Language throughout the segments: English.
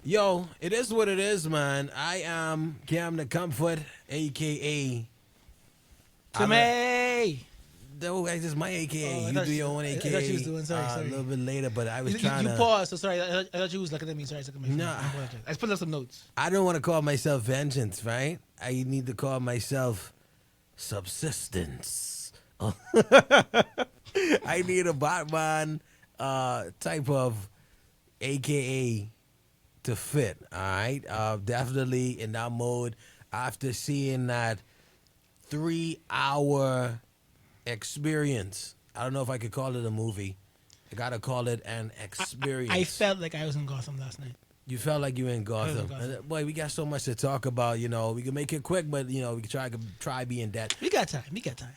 Yo, it is what it is, man. I am Cam the Comfort, aka I don't. Timmy! No, that's just my AKA. Oh, You do your own I thought you was AKA doing. a Sorry. little bit later, but I was You, you, trying you to. paused, so sorry. I thought you was looking at me. Sorry, I took my phone. No, I apologize. I just put up some notes. I don't want to call myself vengeance, right? I need to call myself subsistence. I need a Batman type of AKA to fit. All right, definitely in that mode. After seeing that 3 hour experience, I don't know if I could call it a movie. I gotta call it an experience. I felt like I was in Gotham last night. You felt like you were in I was in Gotham. Gotham. And, boy, we got so much to talk about. You know, we can make it quick, but we can try being that. We got time.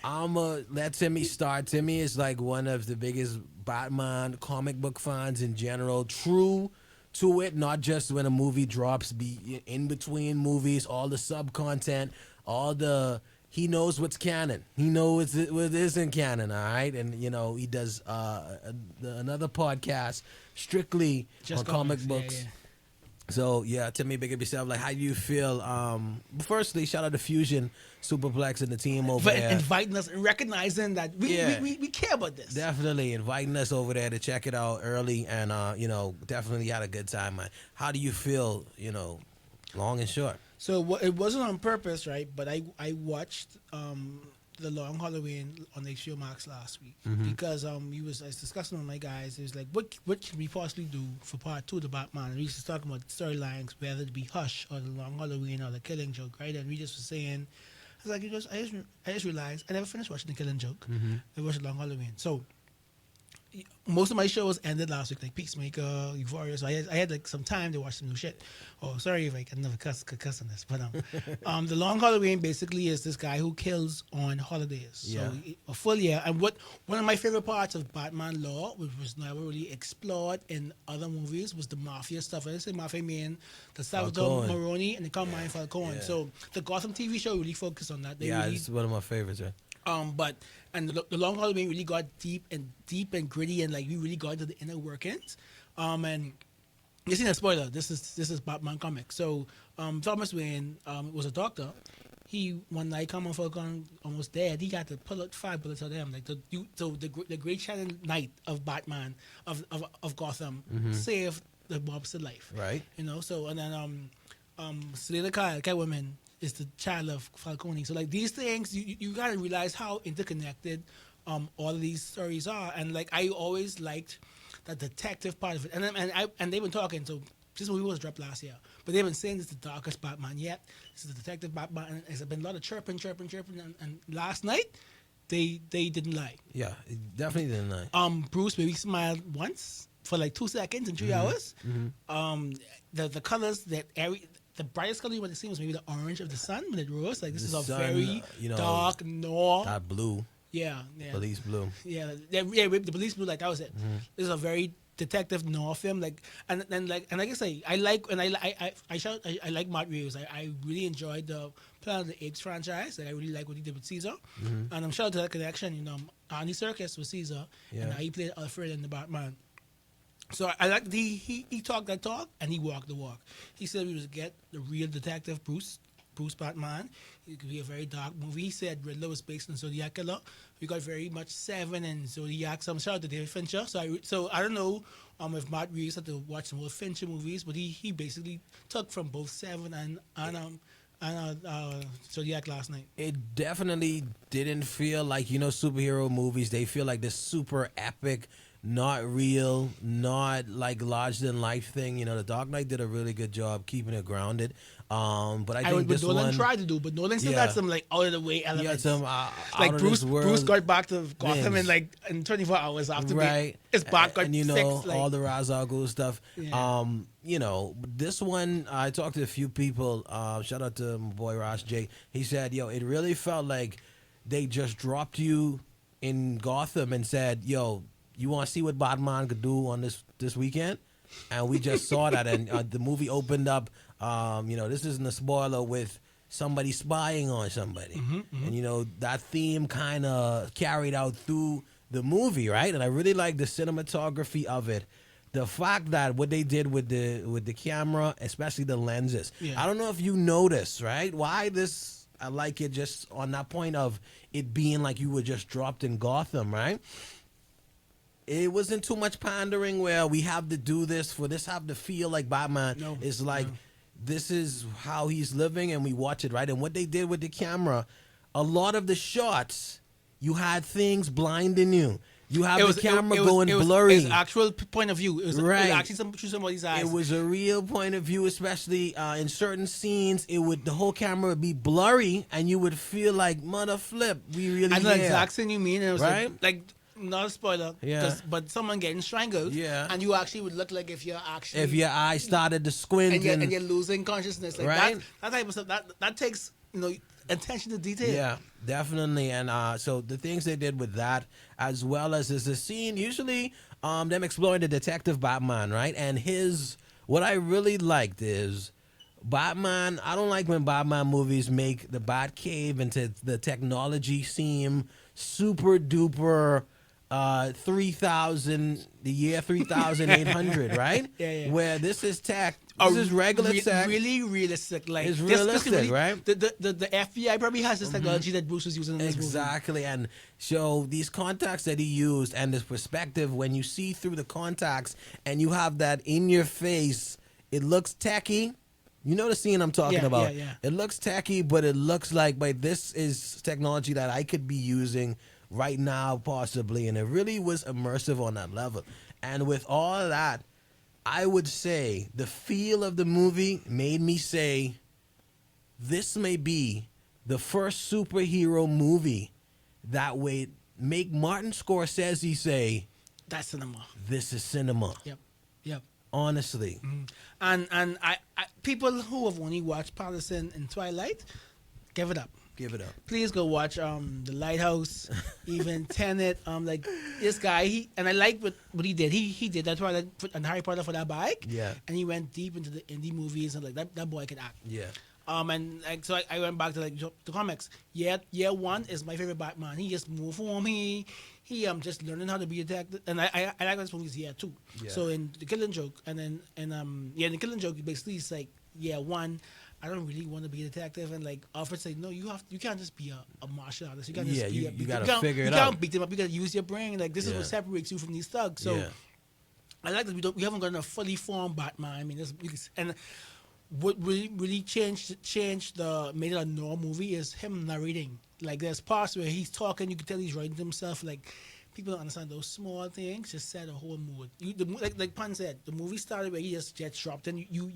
I'ma let Timmy start. Timmy is like one of the biggest Batman comic book fans in general. True to it, not just when a movie drops, be in between movies, all the sub content, all the he knows what's canon. He knows what isn't canon, all right? And he does another podcast strictly Just on comic comics, books. yeah. So yeah, Timmy, big up yourself. Like, how do you feel? Firstly, shout out to Fusion, Superplex, and the team over But there. inviting us and recognizing that we, Yeah. we care about this. Definitely inviting us over there to check it out early, and definitely had a good time, man. How do you feel? Long and short. So it wasn't on purpose, right? But I watched the Long Halloween on HBO Max last week because I was discussing with my guys. It was like, what can we possibly do for part 2 of the Batman? And we just talking about storylines, whether it be Hush or the Long Halloween or the Killing Joke, right? And we just were saying, I was like, I just realized I never finished watching the Killing Joke. I watched the Long Halloween. So most of my shows ended last week, like Peacemaker, Euphoria. So I had like some time to watch some new shit. Oh, sorry if I can never could cuss on this, but the Long Halloween basically is this guy who kills on holidays. Yeah. So a full year. And one of my favorite parts of Batman Law, which was never really explored in other movies, was the mafia stuff. I say mafia mean the Salvatore Falcone. Maroni and the Carmine Falcone. Yeah. So the Gotham TV show really focused on that. They Yeah, really it's one of my favorites. Right? The Long Halloween really got deep and gritty, and like we really got into the inner workings. And this isn't a spoiler. This is Batman comic. So Thomas Wayne was a doctor. He one night Common Falcon almost dead. He got to pull out 5 bullets out of him. Like the great shining knight of Batman of Gotham saved the mobster life. Right. So and then Selena Kyle, Catwoman, is the child of Falcone. So like these things, you gotta realize how interconnected all of these stories are. And like I always liked the detective part of it. And they've been talking. So this movie was dropped last year, but they've been saying this is the darkest Batman yet. This is the detective Batman. And there's been a lot of chirping. And last night, they didn't lie. Yeah, it definitely didn't lie. Bruce maybe smiled once for like 2 seconds in 3 hours. The colors the brightest color you want to see was maybe the orange of the sun when it rose. Like this The is a sun, very dark noir. That blue, Yeah. police blue. Yeah, the police blue, like that was it. This is a very detective noir film, like and like I say I like Matt Reeves. I really enjoyed the Planet of the Apes franchise. Like I really like what he did with Caesar, and I'm shout out to that connection. Andy Serkis was Caesar, and he played Alfred in the Batman. So I like he talked that talk and he walked the walk. He said we was get the real detective Bruce Batman. It could be a very dark movie. He said Riddler was based on Zodiac Killer. We got very much Seven and Zodiac. So I'm shout out to David Fincher. So I don't know if Matt Reeves had to watch some more Fincher movies, but he basically took from both Seven and Zodiac last night. It definitely didn't feel like superhero movies. They feel like this super epic, not real, not like larger than life thing. The Dark Knight did a really good job keeping it grounded. But I think this Nolan one tried to do, but Nolan still got some like out of the way he elements. had some like out of Bruce this world Bruce got back to Gotham things. in 24 hours after right. his back got and fixed. all the Ra's al Ghul stuff. Yeah. This one I talked to a few people. Shout out to my boy Ross J. He said, it really felt like they just dropped you in Gotham and said, you want to see what Batman could do on this weekend? And we just saw that, and the movie opened up. This isn't a spoiler with somebody spying on somebody, and that theme kind of carried out through the movie, right? And I really like the cinematography of it. the fact that what they did with the camera, especially the lenses. Yeah. I don't know if you noticed, right? Why this? I like it just on that point of it being like you were just dropped in Gotham, right? It wasn't too much pandering where we have to do this for this have to feel like Batman. No, It's like no. this is how he's living and we watch it, right? And what they did with the camera, a lot of the shots, you had things blinding you. You have the camera going blurry. It was actual point of view. It was Right. actually through somebody's eyes. It was a real point of view, especially in certain scenes. The whole camera would be blurry, and you would feel like mother flip. We really I know the here. exact thing you mean. And it was Right? like not a spoiler. Yeah. But someone getting strangled. Yeah. And you actually would look like if you're actually If your eye started to squint, and you're losing consciousness. Like Right? that type of stuff. That takes attention to detail. yeah, definitely. And so the things they did with that, as well as is the scene, usually them exploring the detective Batman, right? And what I really liked is Batman. I don't like when Batman movies make the Batcave into the technology seem super duper 3,000, the year 3,800, right? Yeah. Where this is tech, this is regular tech. Really realistic. Like It's this realistic, really, right? The FBI probably has this technology that Bruce was using in this movie. Exactly, and so these contacts that he used and this perspective, when you see through the contacts and you have that in your face, it looks techy. You know the scene I'm talking Yeah, about. yeah. It looks techy, but it looks like, but this is technology that I could be using right now, possibly, and it really was immersive on that level. And with all that, I would say the feel of the movie made me say, this may be the first superhero movie that would make Martin Scorsese say, That's cinema. this is cinema. Yep. Honestly. And I people who have only watched Patterson and Twilight, give it up. Give it up. Please go watch The Lighthouse, even Tenet. Like this guy, I like what he did. He did that Twilight and Harry Potter for that bike. Yeah. And he went deep into the indie movies and like that boy could act. Yeah. And like so I went back to like the comics. Year one is my favorite Batman. He just moved from he just learning how to be a detective, and I like this movie's year two. Yeah. So in The Killing Joke, and then in The Killing Joke, basically it's like year one. I don't really want to be a detective, and like Alfred said, no, you can't just be a martial artist. You can't just be you gotta figure it You out. can't beat them up. You gotta use your brain. Like this is Yeah. what separates you from these thugs. So Yeah. I like that we haven't gotten a fully formed Batman. I mean, and what really made it a normal movie is him narrating. Like there's parts where he's talking, you can tell he's writing to himself. Like people don't understand those small things. Just set a whole mood. Like Pan said, the movie started where he just gets dropped, and you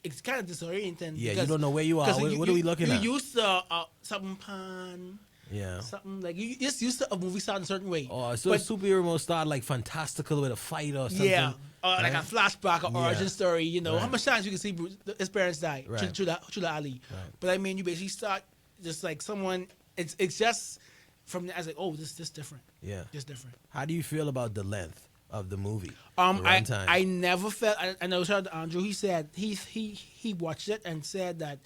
it's kind of disorienting. Yeah, because, you don't know where you are. What are we looking at? You used to something Pan. Yeah. Something like you just used to a movie starting a certain way. Oh, so But- superhero mode start like fantastical with a fight or something. Yeah, like a right? flashback or Yeah. origin story. You know, how Right. much times you can see his parents die Right. through the alley. Right. But I mean, you basically start just like someone. It's just from the, I was like, oh, this different. Yeah. This different. How do you feel about the length of the movie? The runtime? I never felt. I know. Shout out to Andrew. He said he watched it and said that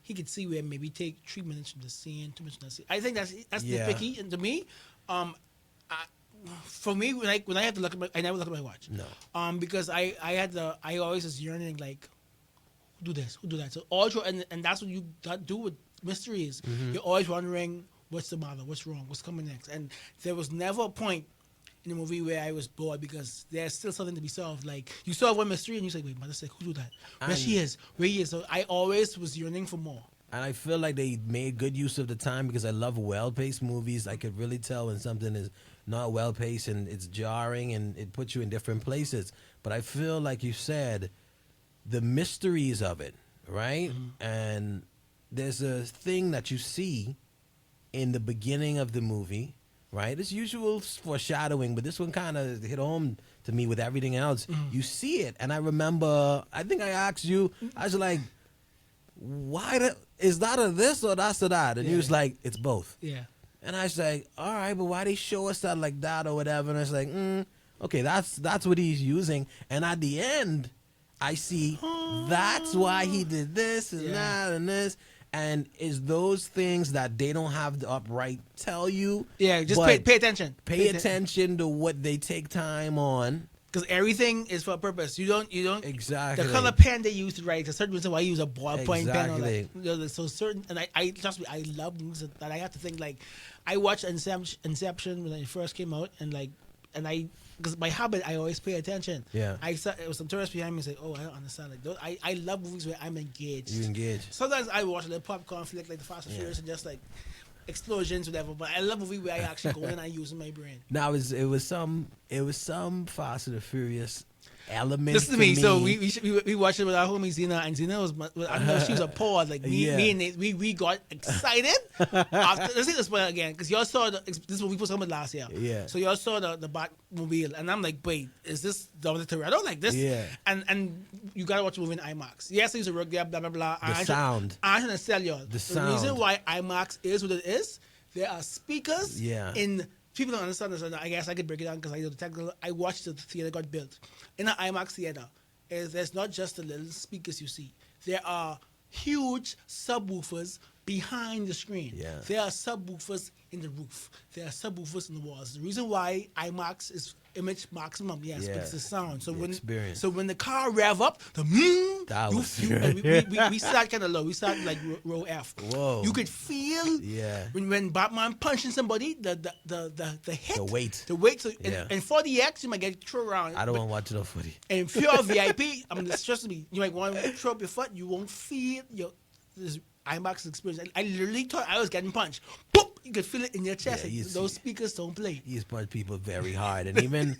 he could see where maybe take 3 minutes from the scene, 2 minutes from the scene. I think that's Yeah. nitpicky, and to me, for me, when I have to look at I never look at my watch. No. Because I always was yearning like, who do this, who do that. So all through, and that's what you do with mysteries. Mm-hmm. You're always wondering what's the matter, what's wrong, what's coming next. And there was never a point in the movie where I was bored because there's still something to be solved. Like you solve one mystery and you say, wait, mother said, who do that? Where And- she is, where he is. So I always was yearning for more. And I feel like they made good use of the time because I love well-paced movies. I could really tell when something is not well-paced and it's jarring and it puts you in different places. But I feel like you said, the mysteries of it, right? Mm-hmm. And there's a thing that you see in the beginning of the movie, right? It's usual foreshadowing, but this one kind of hit home to me with everything else. Mm-hmm. You see it, and I remember, I think I asked you, I was like, is that a this or that's a that? And you was like, it's both. Yeah. And I was like, all right, but why they show us that like that or whatever? And I was like, okay, that's what he's using. And at the end, I see that's why he did this and Yeah. that and this. And it's those things that they don't have to upright tell you. Yeah, just but pay attention. Pay attention to what they take time on. because everything is for a purpose. You don't Exactly. the color pen they use to write. There's a certain reason why you use a ballpoint pen. Or Exactly. so certain, and I trust me, I love movies that I have to think like. I watched Inception when it first came out, and I because by habit I always pay attention. Yeah. I saw it was some tourists behind me say, "Oh, I don't understand." Like I love movies where I'm engaged. You engage. Sometimes I watch a little popcorn flick like the Fast and Furious and just like explosions, whatever. But I love a movie where I actually go in and I use my brain. Now it was some Fast and the Furious element. Listen to me. So we watched it with our homie Zena, and Zena was I know she was appalled. Like me and Nate, we got excited after. Let's say this one again because y'all saw this is what we put something last year. Yeah. So y'all saw the Batmobile, and I'm like, wait, is this Dominic Toretto like this? Yeah. And you gotta watch the movie in IMAX. Yes, I used to work there. Blah blah blah. The sound. I'm trying to sell y'all. The sound. reason why IMAX is what it is, there are speakers. Yeah. In people don't understand this, and I guess I could break it down because I know the technical. I watched the theater got built in an IMAX theater. There's not just the little speakers you see. There are huge subwoofers behind the screen. Yeah. There are subwoofers in the roof. There are subwoofers in the walls. The reason why IMAX is image maximum, yes, Yeah. because the sound. So The when experience. so when the car rev up, the That was we sat kind of low. We sat like row F. Whoa. You could feel Yeah. when Batman punching somebody, the hit, The weight. the weight. So Yeah. and 40X, you might get thrown around. I don't want to watch no footy. And if you're a VIP, this trust me, you might want to throw up your foot. You won't feel this IMAX experience. I literally thought I was getting punched. Boop! You could feel it in your chest. Yeah, you Those see. speakers don't play. He's punched people very hard, and even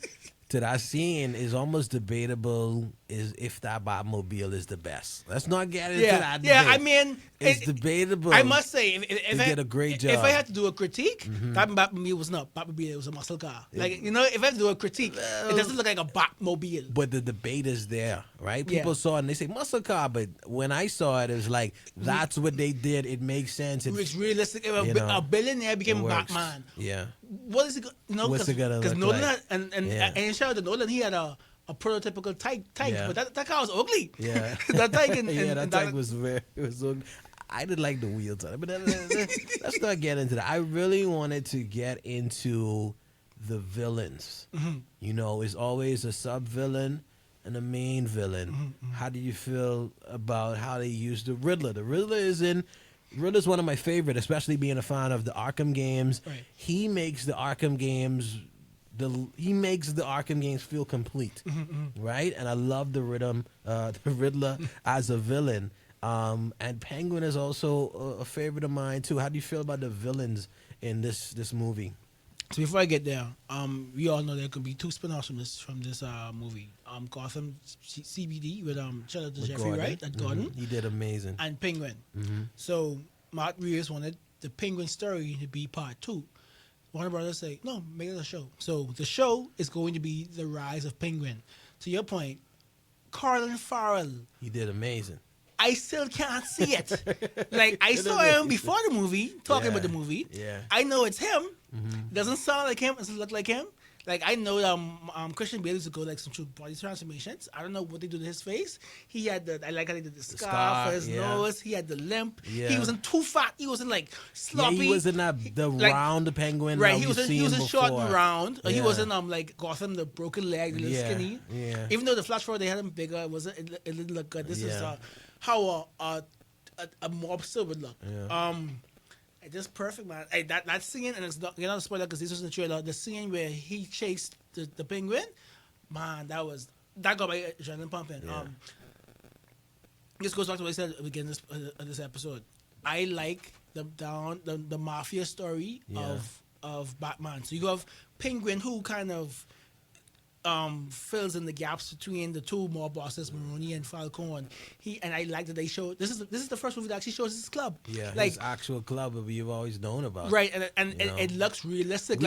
to that scene is almost debatable is if that Batmobile is the best. Let's not get into that. Yeah. debate. I mean, It's debatable. I must say, if They I did a great If job. I had to do a critique, that Batmobile was not Batmobile. It was a muscle car. Like if I had to do a critique, it doesn't look like a Batmobile. But the debate is there, right? People Yeah. saw it and they say muscle car, but when I saw it, it was like that's what they did. It makes sense. It's realistic. If you know, a billionaire became it works. Batman, Yeah. what is it? What's it gonna Because look Nolan like? had, and Yeah. shout out to Nolan, he had a prototypical type, Yeah. but that car was ugly. Yeah. that type and, Yeah, and that tank was very. It was so, I didn't like the wheels on it, but let's not get into that. I really wanted to get into the villains. Mm-hmm. You know, it's always a sub villain and a main villain. Mm-hmm. How do you feel about how they use the Riddler? The Riddler is in. Riddler's one of my favorite, especially being a fan of the Arkham games. Right. He makes the Arkham games. He makes the Arkham games feel complete, right? And I love the Riddler as a villain. And Penguin is also a favorite of mine too. How do you feel about the villains in this movie? So before I get there, we all know there could be two spin-offs from this movie. Gotham CBD with shout out to With Jeffrey Gordon. Wright at Gordon He did amazing. and Penguin. So Mark Reeves wanted the Penguin story to be part 2. Warner Brothers say, no, make it a show. So the show is going to be the rise of Penguin. To your point, Colin Farrell, He did amazing. I still can't see it. Like I saw him before the movie, talking about the movie. Yeah. I know it's him. Doesn't sound like him. Doesn't look like him. Like I know Christian Bale used to go like some true body transformations. I don't know what they do to his face. He had I like how they did the scar for his nose. He had the limp. Yeah. He wasn't too fat. He wasn't like sloppy. Yeah, he wasn't the like- round penguin. Right, that he we've was seen short before. and round. He Yeah. wasn't like Gotham, the broken leg, a little Yeah, skinny. yeah. Even though the flash forward they had him bigger, it wasn't. It didn't look good. This is Yeah. how a mobster would look. Yeah. It's just perfect, man. Hey, that scene, and it's not, you're not a spoiler because this was in the trailer. The scene where he chased the penguin, man, that got my adrenaline pumping. Yeah. This goes back to what I said at the beginning of this episode. I like the mafia story Yeah. of Batman. So you have Penguin, who kind of fills in the gaps between the two mob bosses, Maroni and Falcone. And I like that they show this is the first movie that actually shows his club. Yeah, like his actual club that we've always known about. right, and You know? it looks realistic.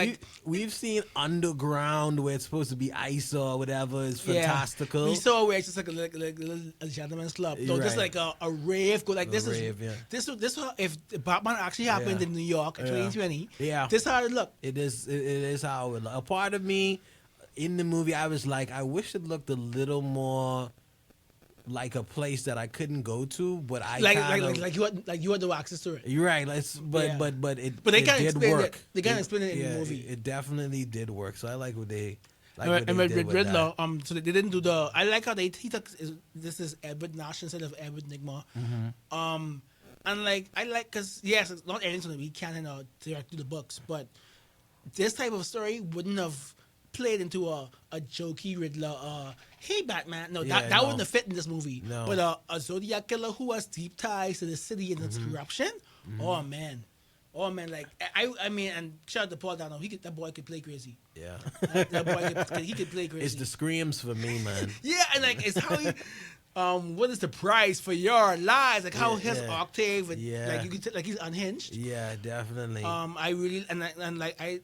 We've seen Underground where it's supposed to be ice or whatever. It's fantastical. We saw where it's just like a gentleman's club. No, You're just right. like a rave. Go like A this rave, yeah. is this if Batman actually happened Yeah. in New York in Yeah. 2020. Yeah. This how it look. It is how it look. A part of me in the movie, I was like, I wish it looked a little more like a place that I couldn't go to, but I Like you had no access to it. You're right. Yeah. But But they it can't did explain work. it. They can't explain it in the yeah, movie. It definitely did work. So I like what they Like what And they with did with Riddler, that. so they didn't do the. I like how he took this is Edward Nash instead of Edward Nigma. And like I like because yes, it's not anything we can direct through the books, but this type of story wouldn't have played into a jokey Riddler. Hey Batman, no, Yeah, that no. wouldn't have fit in this movie. No. But a Zodiac killer who has deep ties to the city and its corruption. Oh man. Oh man, like I mean, and shout out to Paul Dano. That boy could play crazy. Yeah. That boy he could play crazy. It's the screams for me, man. Yeah, and like it's how he. What is the price for your lies? Like how Yeah, his yeah. octave, and Yeah. like you can like he's unhinged. Yeah, definitely. I really and like I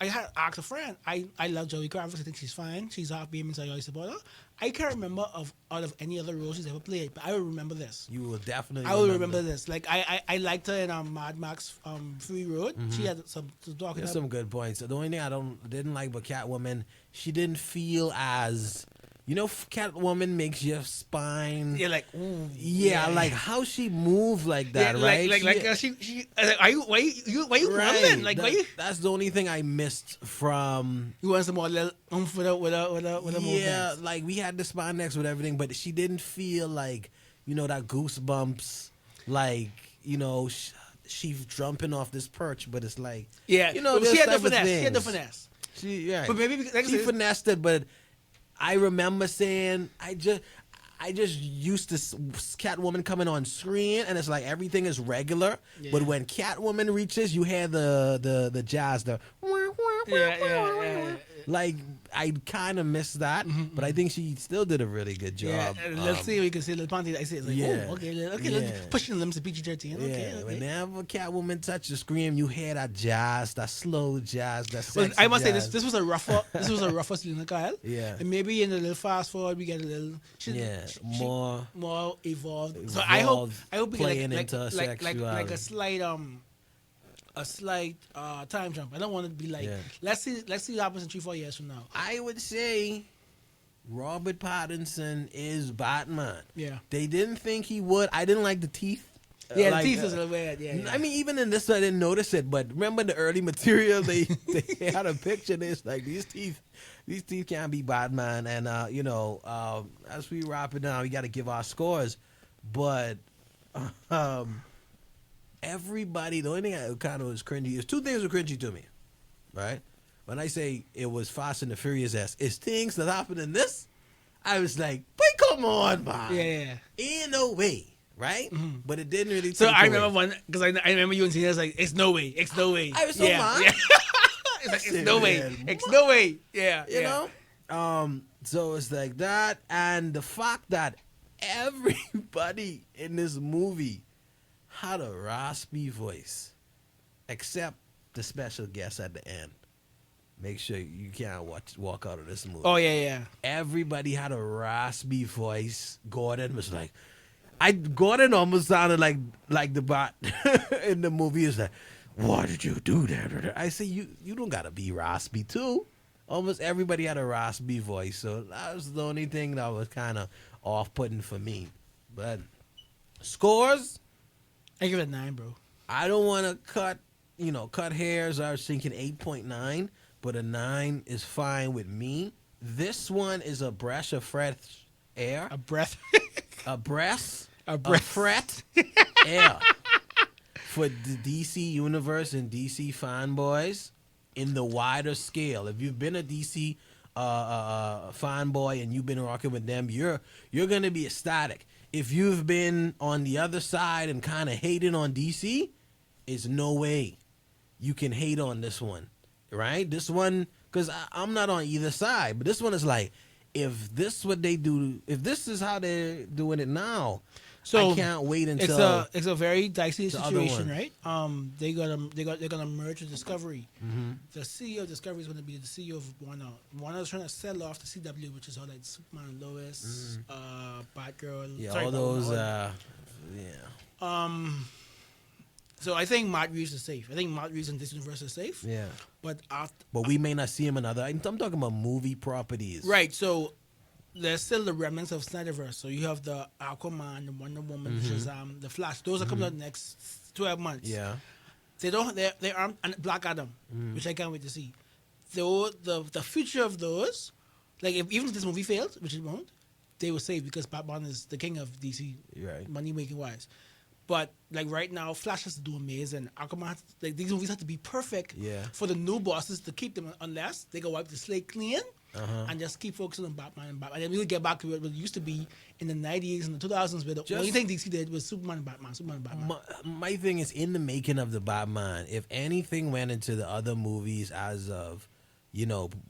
had asked a friend. I love Joey Kravitz. I think she's fine. She's half beaming, so I always support her. I can't remember out of any other role she's ever played, but I will remember this. You will definitely. I will remember this. Like I liked her in Mad Max Fury Road. She had some talking. There's some good points. The only thing I didn't like about Catwoman, she didn't feel as, Catwoman makes your spine. Yeah, like ooh, Yeah, like how she moved like that, yeah, right? she are you why you Right. running? Like why you That's the only thing I missed from. you want some more little oomph with a Yeah, movement. like we had the spandex with everything, but she didn't feel like that goosebumps, like she jumping off this perch, but it's like Yeah, but she this had the type of finesse. She had the things. finesse. Yeah, But maybe because- like I she said- finessed it, but I remember saying I just used to Catwoman coming on screen, and it's like everything is regular. Yeah. But when Catwoman reaches, you hear the jazz, Yeah. like I kind of missed that, but I think she still did a really good Yeah, job. let's see if we can see little panty. I see it's like, yeah. oh, okay, Yeah. let's push the limits to PG-13. Yeah, Okay. whenever Catwoman touched the screen, you hear that jazz, that slow jazz, that Well, sexy I must say jazz. this was a rougher Selena Kyle. Yeah. And maybe in a little fast forward we get a little more evolved. So I hope we playing get into like a sexuality. slight time jump. I don't want it to be like Yeah. let's see what happens in 3-4 years from now. I would say Robert Pattinson is Batman. Yeah. They didn't think he would. I didn't like the teeth. Yeah, Like, the teeth is a little weird. Yeah. I mean, even in this, I didn't notice it. But remember the early material? They had a picture. And it's like these teeth can't be Batman. And as we wrap it down, we got to give our scores. But everybody, the only thing that kind of was cringy is two things were cringy to me, right? When I say it was Fast and the Furious it's things that happened in this. I was like, but come on, man. Yeah. Ain't no way. Right? But it didn't really So take I away. remember one because I remember you and Tina was like, it's no way. I was so mad. Yeah. It's like, it's no way. Man, It's no way. Yeah. You know? So it's like that, and the fact that everybody in this movie had a raspy voice, except the special guest at the end. Make sure you can't walk out of this movie. Oh yeah. Everybody had a raspy voice. Gordon was like, Gordon almost sounded like the bot in the movie. Is like, why did you do that? I say, you don't gotta be raspy too. Almost everybody had a raspy voice, so that was the only thing that was kind of off-putting for me. But scores, I give it a 9, bro. I don't want to cut hairs. I was thinking 8.9, but a 9 is fine with me. This one is a breath of fresh air. A breath. A breath. A breath. Fret air for the DC universe and DC fanboys in the wider scale. If you've been a DC fanboy and you've been rocking with them, you're gonna be ecstatic. If you've been on the other side and kind of hating on DC, it's no way you can hate on this one, right? This one, because I'm not on either side, but this one is like, if this what they do, if this is how they're doing it now, So I can't wait until it's a very dicey the other situation, one. right? They're gonna merge with Discovery. The CEO of Discovery is gonna be the CEO of Warner. Warner's trying to sell off the CW, which is all like Superman and Lois, Batgirl. yeah, sorry, all those Batwoman. So I think Matt Reeves is safe. I think Matt Reeves in this universe is safe. yeah. But But we may not see him in other. I'm talking about movie properties. right, so there's still the remnants of Snyderverse. So you have the Aquaman, the Wonder Woman, Shazam, the Flash. Those are coming out next 12 months. Yeah. They aren't, and Black Adam, which I can't wait to see. Though the future of those Like even if this movie fails, which it won't, they will save because Batman is the king of DC, Right. money making wise. But like right now, Flash has to do amazing. Aquaman, like these movies have to be perfect Yeah. for the new bosses to keep them, unless they go wipe the slate clean Uh-huh. and just keep focusing on Batman and Batman. And then we'll get back to what it used to be in the 90s and the 2000s, where the Just- only thing DC did was Superman and Batman, Superman and Batman. My thing is, in the making of the Batman, if anything went into the other movies as of,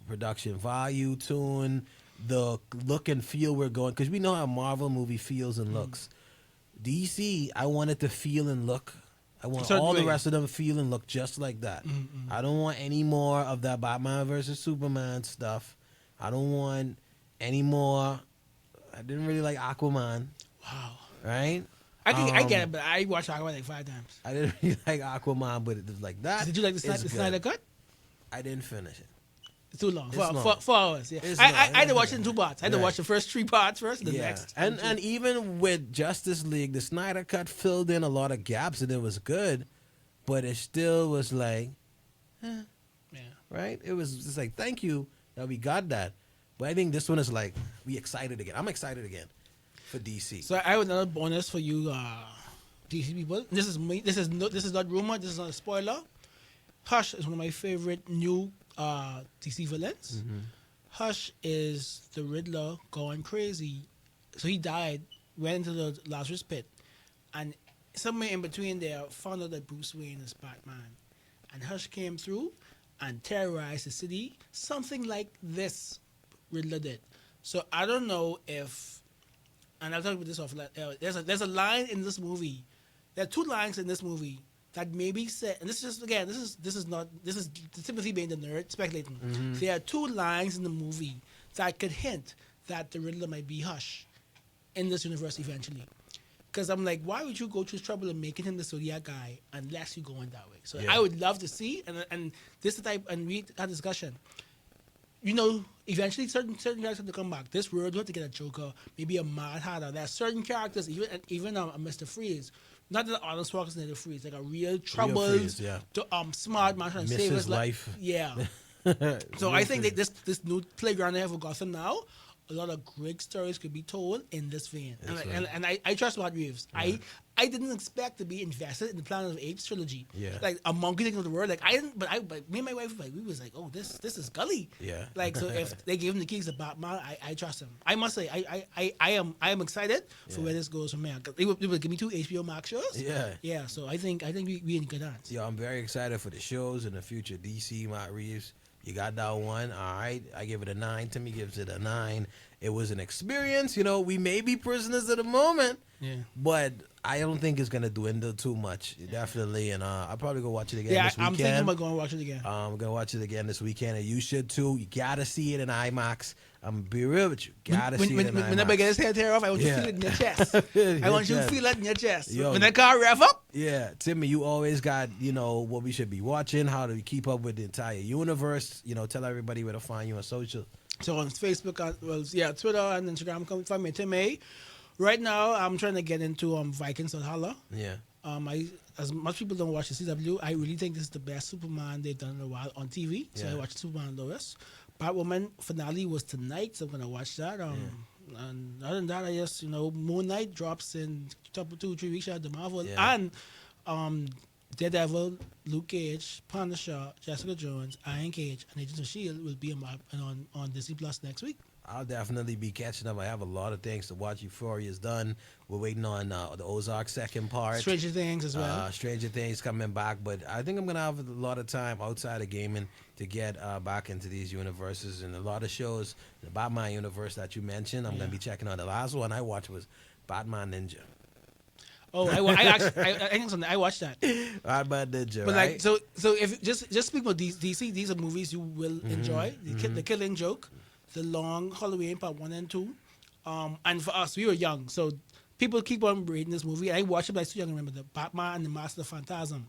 production value, tune, the look and feel we're going, because we know how Marvel movie feels and looks. DC, I want it to feel and look. I want Certain all the way. rest of them to feel and look just like that. I don't want any more of that Batman versus Superman stuff. I don't want any more. I didn't really like Aquaman, Wow. right? I get it, but I watched Aquaman like 5 times. I didn't really like Aquaman, but it was like that. Did you like the is Snyder good. Cut? I didn't finish it. It's too long. It's For long. 4 hours. Yeah. It's I long. had to watch it in 2 parts. I had to Right. watch the first 3 parts first, and the next. and even with Justice League, the Snyder Cut filled in a lot of gaps, and it was good, but it still was like, yeah. right? It was just like, thank you that we got that, but I think this one is like, we excited again. I'm excited again for DC. So I have another bonus for you, DC people. This is me. This is not rumor. This is not a spoiler. Hush is one of my favorite new DC villains. Hush is the Riddler going crazy. So he died, went into the Lazarus pit, and somewhere in between there, found out that Bruce Wayne is Batman. And Hush came through and terrorized the city, something like this Riddler did. So I don't know if, and I'll talk about this off. There's a line in this movie. There are 2 lines in this movie that maybe said, and this is Timothy being the nerd speculating. There are 2 lines in the movie that could hint that the Riddler might be Hush in this universe eventually. Because I'm like, why would you go through trouble of making him the Zodiac guy unless you're going that way? So Yeah. I would love to see, and this is the type, and we had discussion. Eventually certain characters have to come back. This world, you have to get a Joker, maybe a Mad Hatter. There are certain characters, even a Mr. Freeze. Not that Arnold Schwarzenegger Freeze, like a real troubled, Freeze, yeah. smart man trying to Miss save his his life. Yeah. So I think that this new playground they have for Gotham now, a lot of great stories could be told in this vein. That's And, right. I trust Matt Reeves. I didn't expect to be invested in the Planet of the Apes trilogy. Yeah. Like a monkey thing of the world. Like I didn't, but me and my wife we was like, oh, this is Gully. Yeah. Like so, if they give him the keys to Batman, I trust him. I must say, I am excited for Yeah. where this goes from here. 'Cause it will give me 2 HBO Max shows. Yeah. Yeah. So I think we in good hands. Yo, I'm very excited for the shows in the future. DC, Matt Reeves, you got that one. All right. I give it a 9. Timmy gives it a 9. It was an experience. We may be prisoners of the moment, Yeah. but I don't think it's going to dwindle too much. Definitely. And I'll probably go watch it again Yeah, this weekend. I'm thinking about going to watch it again. I'm going to watch it again this weekend, and you should too. You got to see it in IMAX. I'm going to be real with you. Got to see it in IMAX. Whenever I get his hair tear off, I want you to Yeah. feel it in your chest. I want you to feel that in your chest. Yo. When that car rev up, Yeah, Timmy, you always got, what we should be watching, how to keep up with the entire universe. Tell everybody where to find you on social. so on Facebook, Twitter and Instagram, come find me, Tim A. Right now, I'm trying to get into Vikings Valhalla. Yeah. As much people don't watch the CW, I really think this is the best Superman they've done in a while on TV. So Yeah. I watched Superman and Lois. Batwoman finale was tonight, so I'm gonna watch that. And other than that, I guess Moon Knight drops in 2-3 weeks after Marvel, Yeah. and Daredevil, Luke Cage, Punisher, Jessica Jones, Iron Cage, and Agents of Shield will be on Disney Plus next week. I'll definitely be catching up. I have a lot of things to watch. Euphoria's done. We're waiting on the Ozark second part. Stranger Things as well. Stranger Things coming back. But I think I'm going to have a lot of time outside of gaming to get back into these universes. And a lot of shows, the Batman universe that you mentioned, I'm going to be checking out. The last one I watched was Batman Ninja. Oh, I watched that. Batman Ninja, But right? so if just speak about DC, these are movies you will enjoy. The Killing Joke, The Long Halloween Part 1 and 2, and for us, we were young, so people keep on rating this movie. I watched it, but I was too young to remember. The Batman and the Master of the Phantasm.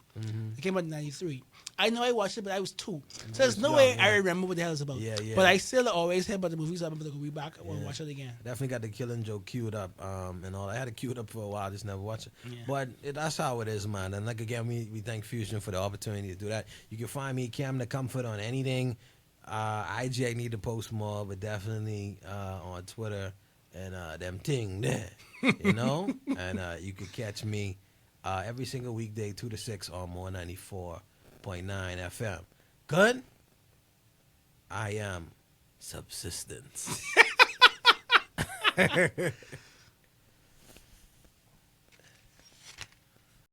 It came out in '93. I know I watched it, but I was 2, so there's no young, way yeah. I remember what the hell it's about. Yeah, yeah. But I still always hear about the movie, so I'm gonna go back and watch it again. Definitely got the Killing Joke queued up and all. I had it queued up for a while, just never watched it. Yeah. But that's how it is, man. And like again, we thank Fusion for the opportunity to do that. You can find me, Cam the Comfort, on anything. IG, need to post more, but definitely on Twitter and them ting there, you know. And you could catch me every single weekday, 2 to 6 on More 94.9 FM. Good. I am subsistence.